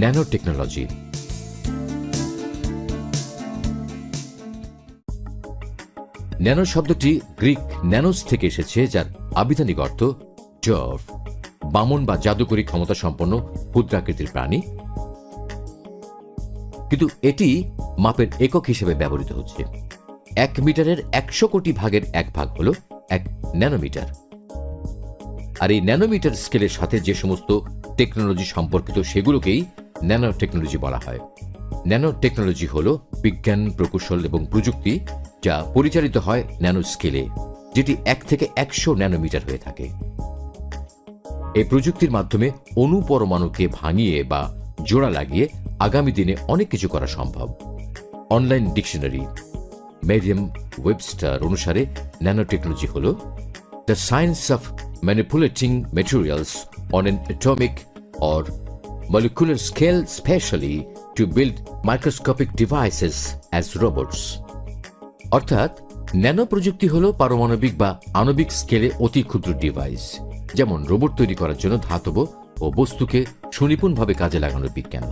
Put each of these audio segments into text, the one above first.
Nanotechnology. Nano শব্দটি Greek ন্যানোস থেকে এসেছে, যার আবিধানিক অর্থ ড্বার্ফ, বামন বা জাদুকরী ক্ষমতা সম্পন্ন ক্ষুদ্রাকৃতির প্রাণী। কিন্তু এটি মাপের একক হিসেবে ব্যবহৃত হচ্ছে। 1 মিটারের 100 কোটি ভাগের 1 ভাগ হল 1 ন্যানোমিটার। আর এই ন্যানোমিটার স্কেলের সাথে যে সমস্ত টেকনোলজি সম্পর্কিত সেগুলোকেই ন্যানো টেকনোলজি বলা হয়। ন্যানো টেকনোলজি হল বিজ্ঞান, প্রকৌশল এবং প্রযুক্তি যা পরিচালিত হয় ন্যানো স্কেলে, যেটি 1 থেকে 100 ন্যানোমিটার হয়ে থাকে। এই প্রযুক্তির মাধ্যমে অণু পরমাণুকে ভাঙিয়ে বা জোড়া লাগিয়ে আগামী দিনে অনেক কিছু করা সম্ভব। অনলাইন ডিকশনারি মেরিয়াম ওয়েবস্টার অনুসারে ন্যানো টেকনোলজি হল the science of manipulating materials on an atomic or molecular scale, specially to build microscopic devices as robots. অর্থাৎ ন্যানো প্রযুক্তি হল পারমাণবিক বা আণবিক স্কেলে অতি ক্ষুদ্র ডিভাইস, যেমন রোবট তৈরি করার জন্য ধাতব ও বস্তুকে সুনিপুণভাবে কাজে লাগানোর বিজ্ঞান।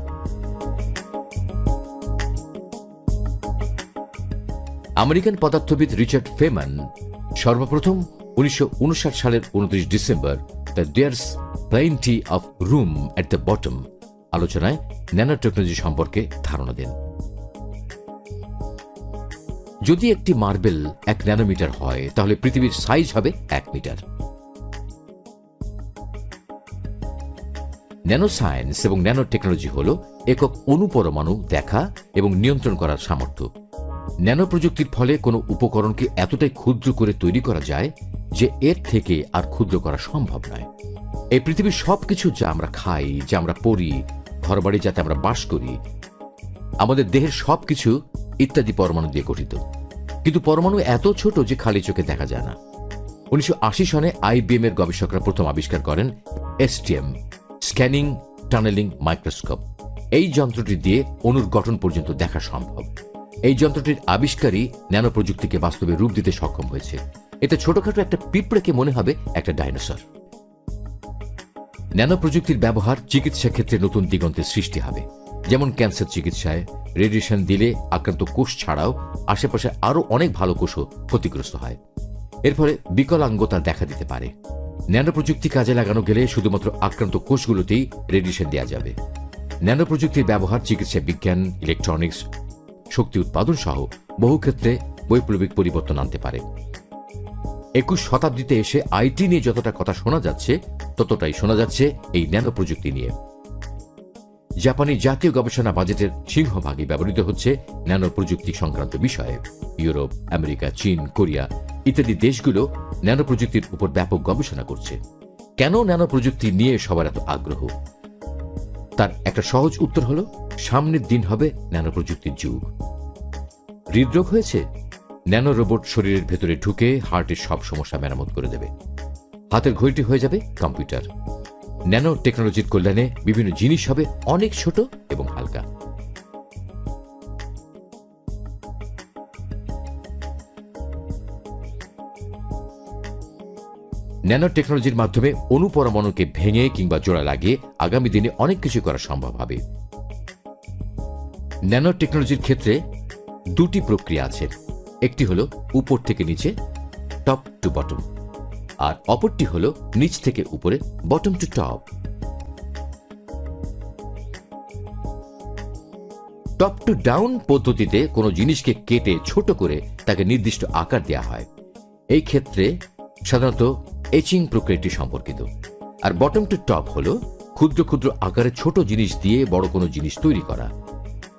আমেরিকান পদার্থবিদ রিচার্ড ফেমান সর্বপ্রথম 1959 সালের 29 December the there's plenty of room at the bottom আলোচনায় ন্যানো টেকনোলজি সম্পর্কে ধারণা দেন। যদি একটি মার্বেল 1 ন্যানোমিটার হয়, তাহলে পৃথিবীর সাইজ হবে 1 মিটার। ন্যানো সায়েন্স এবং ন্যানো টেকনোলজি হল একক অণুপরমাণু দেখা এবং নিয়ন্ত্রণ করার সামর্থ্য। ন্যানো প্রযুক্তির ফলে কোনো উপকরণকে এতটাই ক্ষুদ্র করে তৈরি করা যায় যে এর থেকে আর ক্ষুদ্র করা সম্ভব নয়। এই পৃথিবীর সবকিছু, যা আমরা খাই, যা আমরা পড়ি, ঘরবাড়ি যাতে আমরা বাস করি, আমাদের দেহের সবকিছু ইত্যাদি পরমাণু দিয়ে গঠিত। কিন্তু পরমাণু এত ছোট যে খালি চোখে দেখা যায় না। 1980 সনে IBM এর গবেষকরা প্রথম আবিষ্কার করেন STM, স্ক্যানিং টানেলিং মাইক্রোস্কোপ। এই যন্ত্রটি দিয়ে অণুর গঠন পর্যন্ত দেখা সম্ভব। এই যন্ত্রটির আবিষ্কারই ন্যানো প্রযুক্তিকে বাস্তবে রূপ দিতে সক্ষম হয়েছে। এতে ছোটখাটো একটা পিঁপড়েকে মনে হবে একটা ডাইনোসর। ন্যানো প্রযুক্তির ব্যবহার চিকিৎসা ক্ষেত্রে নতুন দিগন্তের সৃষ্টি হবে। যেমন ক্যান্সার চিকিৎসায় রেডিয়েশন দিলে আক্রান্ত কোষ ছাড়াও আশেপাশে আরও অনেক ভালো কোষও ক্ষতিগ্রস্ত হয়। এর ফলে বিকলাঙ্গতা দেখা দিতে পারে। ন্যানো প্রযুক্তি কাজে লাগানো গেলে শুধুমাত্র আক্রান্ত কোষগুলোতেই রেডিয়েশন দেওয়া যাবে। ন্যানো প্রযুক্তির ব্যবহার চিকিৎসা বিজ্ঞান, ইলেকট্রনিক্স, শক্তি উৎপাদন সহ বহু ক্ষেত্রে বৈপ্লবিক পরিবর্তন আনতে পারে। 21 শতাব্দীতে এসে আইটি নিয়ে যতটা কথা শোনা যাচ্ছে, ততটাই শোনা যাচ্ছে এই ন্যানো প্রযুক্তি নিয়ে। জাপানি জাতীয় গবেষণা বাজেটের সিংহভাগই ব্যবহৃত হচ্ছে ন্যানো প্রযুক্তি সংক্রান্ত বিষয়ে। ইউরোপ, আমেরিকা, চীন, কোরিয়া ইত্যাদি দেশগুলো ন্যানো প্রযুক্তির উপর ব্যাপক গবেষণা করছে। কেন ন্যানো প্রযুক্তি নিয়ে সবার এত আগ্রহ? তার একটা সহজ উত্তর হলো, সামনের দিন হবে ন্যানো প্রযুক্তির যুগ। হৃদরোগ হয়েছে? ন্যানো রোবট শরীরের ভেতরে ঢুকে হার্টের সব সমস্যা মেরামত করে দেবে। হাতের ঘড়িটি হয়ে যাবে কম্পিউটার। ন্যানো টেকনোলজির কল্যাণে বিভিন্ন জিনিস হবে অনেক ছোট এবং হালকা। ন্যানো টেকনোলজির মাধ্যমে অণুপরমাণুকে ভেঙে কিংবা জোড়া লাগিয়ে আগামী দিনে অনেক কিছু করা সম্ভব হবে। ন্যানো টেকনোলজির ক্ষেত্রে দুটি প্রক্রিয়া আছে। একটি হলো উপর থেকে নিচে, টপ টু বটম, আর অপরটি হলো নিচ থেকে উপরে, bottom to top. Top to down পদ্ধতিতে কোনো জিনিসকে কেটে ছোট করে তাকে নির্দিষ্ট আকার দেওয়া হয়। এই ক্ষেত্রে সাধারণত এচিং প্রক্রিয়াটি সম্পর্কিত। আর বটম টু টপ হলো ক্ষুদ্র ক্ষুদ্র আকারে ছোট জিনিস দিয়ে বড় কোনো জিনিস তৈরি করা।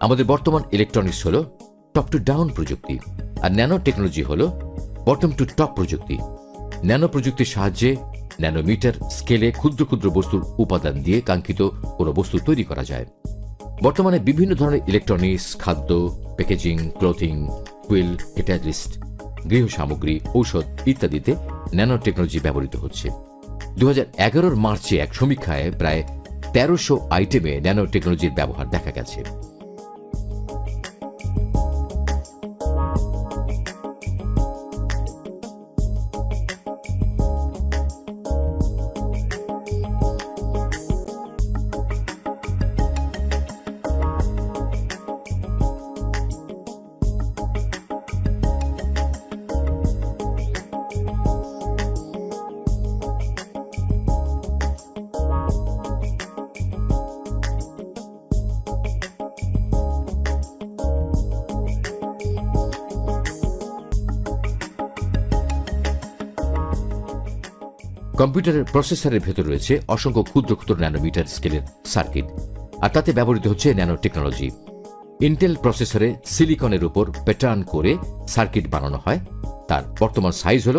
আমাদের বর্তমান ইলেকট্রনিক্স হলো টপ টু ডাউন প্রযুক্তি, আর ন্যানো টেকনোলজি হলো বটম টু টপ প্রযুক্তি। ন্যানো প্রযুক্তির সাহায্যে ন্যানোমিটার স্কেলে ক্ষুদ্র ক্ষুদ্র বস্তুর উপাদান দিয়ে কাঙ্ক্ষিত কোনো বস্তু তৈরি করা যায়। বর্তমানে বিভিন্ন ধরনের ইলেকট্রনিক্স, খাদ্য, প্যাকেজিং, ক্লথিং, হুইল, ক্যাটালিস্ট, গৃহ সামগ্রী, ঔষধ ইত্যাদিতে ন্যানো টেকনোলজি ব্যবহৃত হচ্ছে। 2011 মার্চে এক সমীক্ষায় প্রায় 1300 আইটেমে ন্যানো টেকনোলজির ব্যবহার দেখা গেছে। কম্পিউটারের প্রসেসরের ভেতর রয়েছে অসংখ্য ক্ষুদ্র ক্ষুদ্র ন্যানোমিটার স্কেলের সার্কিট, আর তাতে ব্যবহৃত হচ্ছে ন্যানো টেকনোলজি। ইন্টেল প্রসেসরে সিলিকনের উপর প্যাটার্ন করে সার্কিট বানানো হয়। তার বর্তমান সাইজ হল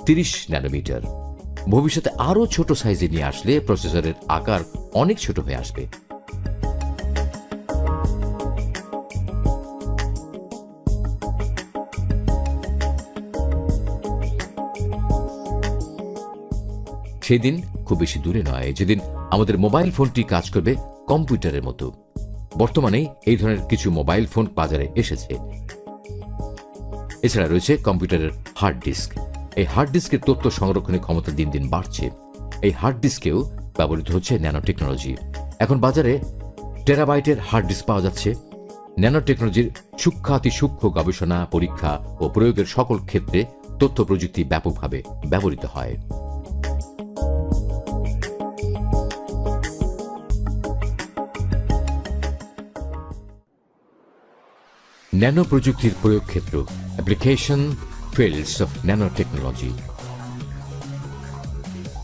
30 ন্যানোমিটার। ভবিষ্যতে আরও ছোট সাইজে নিয়ে আসলে প্রসেসরের আকার অনেক ছোট হয়ে আসবে। সেই দিন খুব বেশি দূরে নয় যেদিন আমাদের মোবাইল ফোনটি কাজ করবে কম্পিউটারের মতো। বর্তমানে এই ধরনের কিছু মোবাইল ফোন বাজারে এসেছে। এছাড়া রয়েছে কম্পিউটারের হার্ড ডিস্ক। এই হার্ড ডিস্কের তথ্য সংরক্ষণের ক্ষমতা দিন দিন বাড়ছে। এই হার্ড ডিস্কেও ব্যবহৃত হচ্ছে ন্যানো টেকনোলজি। এখন বাজারে টেরাবাইটের হার্ড ডিস্ক পাওয়া যাচ্ছে। ন্যানো টেকনোলজির সূক্ষ্মাতি সূক্ষ্ম গবেষণা, পরীক্ষা ও প্রয়োগের সকল ক্ষেত্রে তথ্য প্রযুক্তি ব্যাপকভাবে ব্যবহৃত হয়। ন্যানো প্রযুক্তির প্রয়োগ ক্ষেত্র, application fields of nano technology.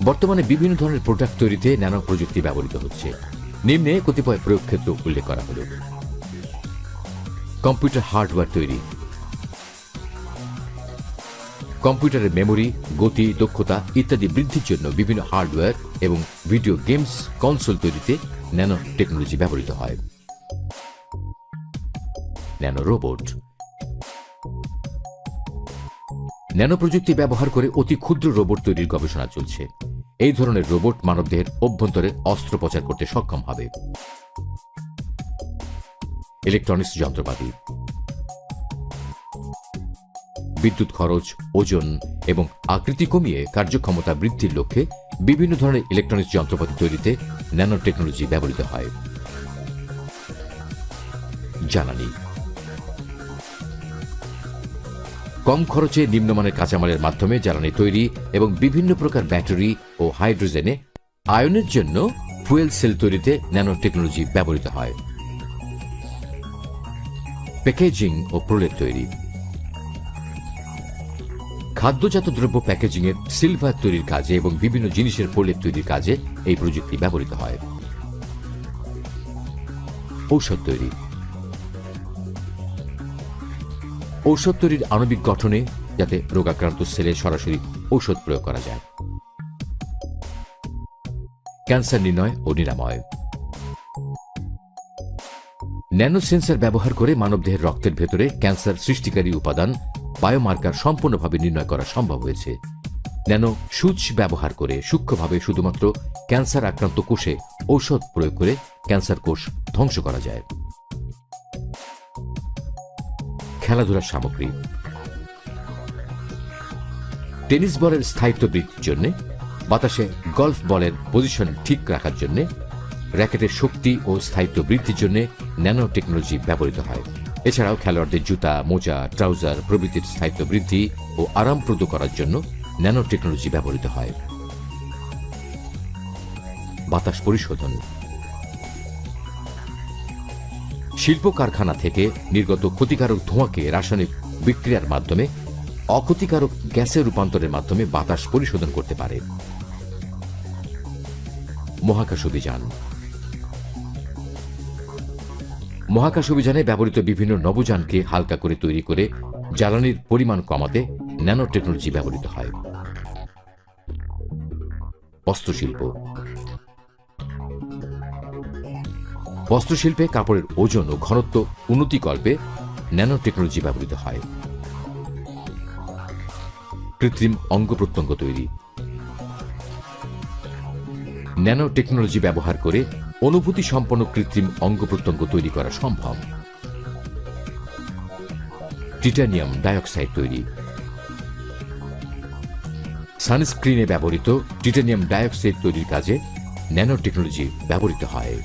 বর্তমানে বিভিন্ন ধরনের প্রোডাক্ট তৈরিতে ন্যানো প্রযুক্তি ব্যবহৃত হচ্ছে। নিম্নে কতিপয় প্রয়োগ ক্ষেত্র উল্লেখ করা হল। কম্পিউটার হার্ডওয়্যার তৈরি। কম্পিউটারের মেমোরি, গতি, দক্ষতা ইত্যাদি বৃদ্ধির জন্য বিভিন্ন হার্ডওয়্যার এবং ভিডিও গেমস কনসোল তৈরিতে ন্যানো টেকনোলজি ব্যবহৃত হয়। Nano robot. ন্যানো প্রযুক্তি ব্যবহার করে অতি ক্ষুদ্র রোবট তৈরির গবেষণা চলছে। এই ধরনের রোবট মানবদেহের অভ্যন্তরে অস্ত্রোপচার করতে সক্ষম হবে। ইলেকট্রনিক্স যন্ত্রপাতি। বিদ্যুৎ খরচ, ওজন এবং আকৃতি কমিয়ে কার্যক্ষমতা বৃদ্ধির লক্ষ্যে বিভিন্ন ধরনের ইলেকট্রনিক্স যন্ত্রপাতি তৈরিতে ন্যানো টেকনোলজি ব্যবহৃত হয়। জ্বালানি। কম খরচে নিম্নমানের কাঁচামালের মাধ্যমে জ্বালানি তৈরি এবং বিভিন্ন প্রকার ব্যাটারি ও হাইড্রোজেনে আয়নের জন্য ফুয়েল সেল তৈরিতে ন্যানো টেকনোলজি ব্যবহৃত হয়। প্যাকেজিং ও প্রলেপ তৈরি। খাদ্যজাত দ্রব্য প্যাকেজিং এর সিলভার তৈরির কাজে এবং বিভিন্ন জিনিসের প্রলেপ তৈরির কাজে এই প্রযুক্তি ব্যবহৃত হয়। ঔষধ তৈরি। ঔষধ তৈরির আণবিক গঠনে যাতে রোগাক্রান্ত সেলে সরাসরি ঔষধ প্রয়োগ করা যায়। ক্যান্সার নির্ণয় ও নিরাময়। ন্যানো সেন্সর ব্যবহার করে মানবদেহের রক্তের ভেতরে ক্যান্সার সৃষ্টিকারী উপাদান বায়োমার্কার সম্পূর্ণভাবে নির্ণয় করা সম্ভব হয়েছে। ন্যানো সূচ ব্যবহার করে সূক্ষ্মভাবে শুধুমাত্র ক্যান্সার আক্রান্ত কোষে ঔষধ প্রয়োগ করে ক্যান্সার কোষ ধ্বংস করা যায়। খেলাধুলার সামগ্রী। টেনিস বলের স্থায়িত্ব বৃদ্ধির জন্য, বাতাসে গলফ বলের পজিশন ঠিক রাখার জন্য, র্যাকেটের শক্তি ও স্থায়িত্ব বৃদ্ধির জন্য ন্যানো টেকনোলজি ব্যবহৃত হয়। এছাড়াও খেলোয়াড়দের জুতা, মোজা, ট্রাউজার প্রভৃতির স্থায়িত্ব বৃদ্ধি ও আরামপ্রদ করার জন্য ন্যানো টেকনোলজি ব্যবহৃত হয়। বাতাস পরিশোধন। শিল্প কারখানা থেকে নির্গত ক্ষতিকারক ধোঁয়াকে রাসায়নিক বিক্রিয়ার মাধ্যমে অক্ষতিকারক গ্যাসে রূপান্তরের মাধ্যমে বাতাস পরিশোধন করতে পারে। মহাকাশ অভিযান। মহাকাশ অভিযানে ব্যবহৃত বিভিন্ন নবযানকে হালকা করে তৈরি করে জ্বালানির পরিমাণ কমাতে ন্যানো টেকনোলজি ব্যবহৃত হয়। বস্ত্রশিল্প। বস্ত্রশিল্পে কাপড়ের ওজন ও ঘনত্ব উন্নতিকল্পে ন্যানো টেকনোলজি ব্যবহৃত হয়। কৃত্রিম অঙ্গ প্রত্যঙ্গ তৈরি। ন্যানো টেকনোলজি ব্যবহার করে অনুভূতি সম্পন্ন কৃত্রিম অঙ্গ প্রত্যঙ্গ তৈরি করা সম্ভব। টাইটানিয়াম ডাইঅক্সাইড তৈরি। সানস্ক্রিনে ব্যবহৃত টাইটানিয়াম ডাইঅক্সাইড তৈরির কাজে ন্যানো টেকনোলজি ব্যবহৃত হয়।